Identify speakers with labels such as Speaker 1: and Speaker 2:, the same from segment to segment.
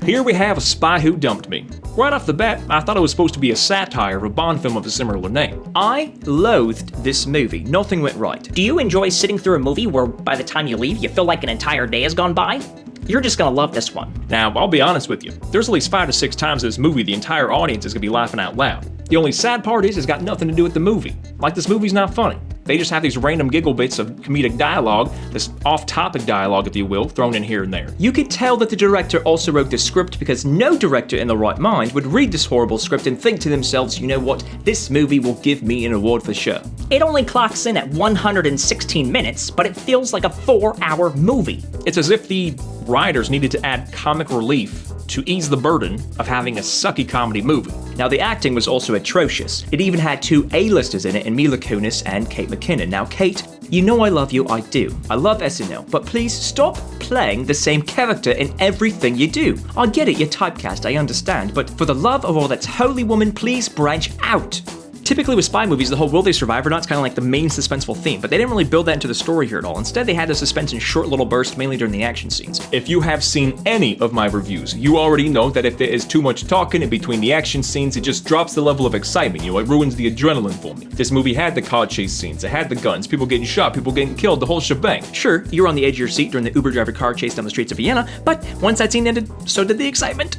Speaker 1: Here we have A Spy Who Dumped Me. Right off the bat, I thought it was supposed to be a satire of a Bond film of a similar name.
Speaker 2: I loathed this movie. Nothing went right. Do you enjoy sitting through a movie where by the time you leave, you feel like an entire day has gone by? You're just gonna love this one.
Speaker 1: Now, I'll be honest with you. There's at least 5 to 6 times in this movie the entire audience is gonna be laughing out loud. The only sad part is it's got nothing to do with the movie. Like, this movie's not funny. They just have these random giggle bits of comedic dialogue, this off-topic dialogue, if you will, thrown in here and there.
Speaker 2: You could tell that the director also wrote the script because no director in the right mind would read this horrible script and think to themselves, you know what, this movie will give me an award for sure. It only clocks in at 116 minutes, but it feels like a 4-hour movie.
Speaker 1: It's as if the writers needed to add comic relief to ease the burden of having a sucky comedy movie.
Speaker 2: Now, the acting was also atrocious. It even had 2 A-listers in it, in Mila Kunis and Kate McKinnon. Now, Kate, you know I love you, I do. I love SNL, but please stop playing the same character in everything you do. I get it, you're typecast, I understand, but for the love of all that's holy, woman, please branch out. Typically with spy movies, the whole will they survive or not is kind of like the main suspenseful theme, but they didn't really build that into the story here at all. Instead, they had the suspense in short little bursts, mainly during the action scenes.
Speaker 1: If you have seen any of my reviews, you already know that if there is too much talking in between the action scenes, it just drops the level of excitement, it ruins the adrenaline for me. This movie had the car chase scenes, it had the guns, people getting shot, people getting killed, the whole shebang.
Speaker 2: Sure, you were on the edge of your seat during the Uber driver car chase down the streets of Vienna, but once that scene ended, so did the excitement.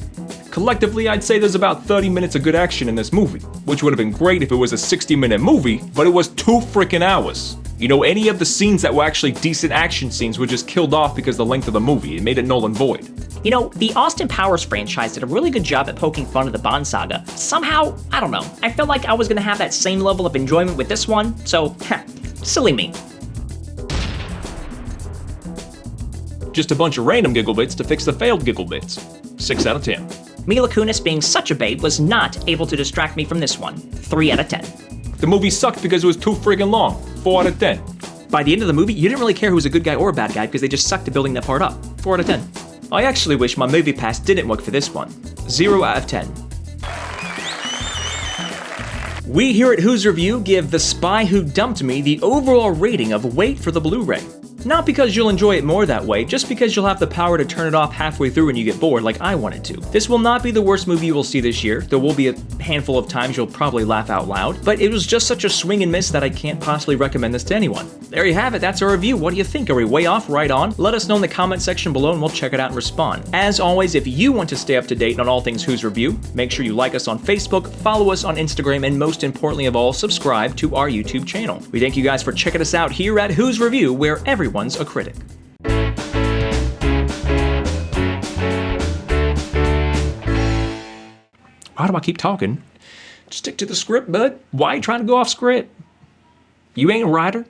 Speaker 1: Collectively, I'd say there's about 30 minutes of good action in this movie, which would have been great if it was a 60-minute movie, but it was 2 freaking hours. Any of the scenes that were actually decent action scenes were just killed off because of the length of the movie. It made it null and void.
Speaker 2: The Austin Powers franchise did a really good job at poking fun at the Bond saga. Somehow, I don't know, I felt like I was gonna have that same level of enjoyment with this one, so, silly me.
Speaker 1: Just a bunch of random giggle bits to fix the failed giggle bits. 6 out of 10.
Speaker 2: Mila Kunis being such a babe was not able to distract me from this one. 3 out of 10.
Speaker 1: The movie sucked because it was too friggin' long. 4 out of 10.
Speaker 2: By the end of the movie, you didn't really care who was a good guy or a bad guy because they just sucked at building that part up. 4 out of 10. I actually wish my movie pass didn't work for this one. 0 out of 10. We here at Who's Review give The Spy Who Dumped Me the overall rating of wait for the Blu-ray. Not because you'll enjoy it more that way, just because you'll have the power to turn it off halfway through when you get bored like I wanted to. This will not be the worst movie you will see this year. There will be a handful of times you'll probably laugh out loud, but it was just such a swing and miss that I can't possibly recommend this to anyone. There you have it, that's our review. What do you think? Are we way off, right on? Let us know in the comment section below and we'll check it out and respond. As always, if you want to stay up to date on all things Who's Review, make sure you like us on Facebook, follow us on Instagram, and most importantly of all, subscribe to our YouTube channel. We thank you guys for checking us out here at Who's Review, where everyone's a critic. Why do I keep talking? Stick to the script, bud. Why are you trying to go off script? You ain't a writer.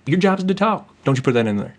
Speaker 2: Your job is to talk. Don't you put that in there.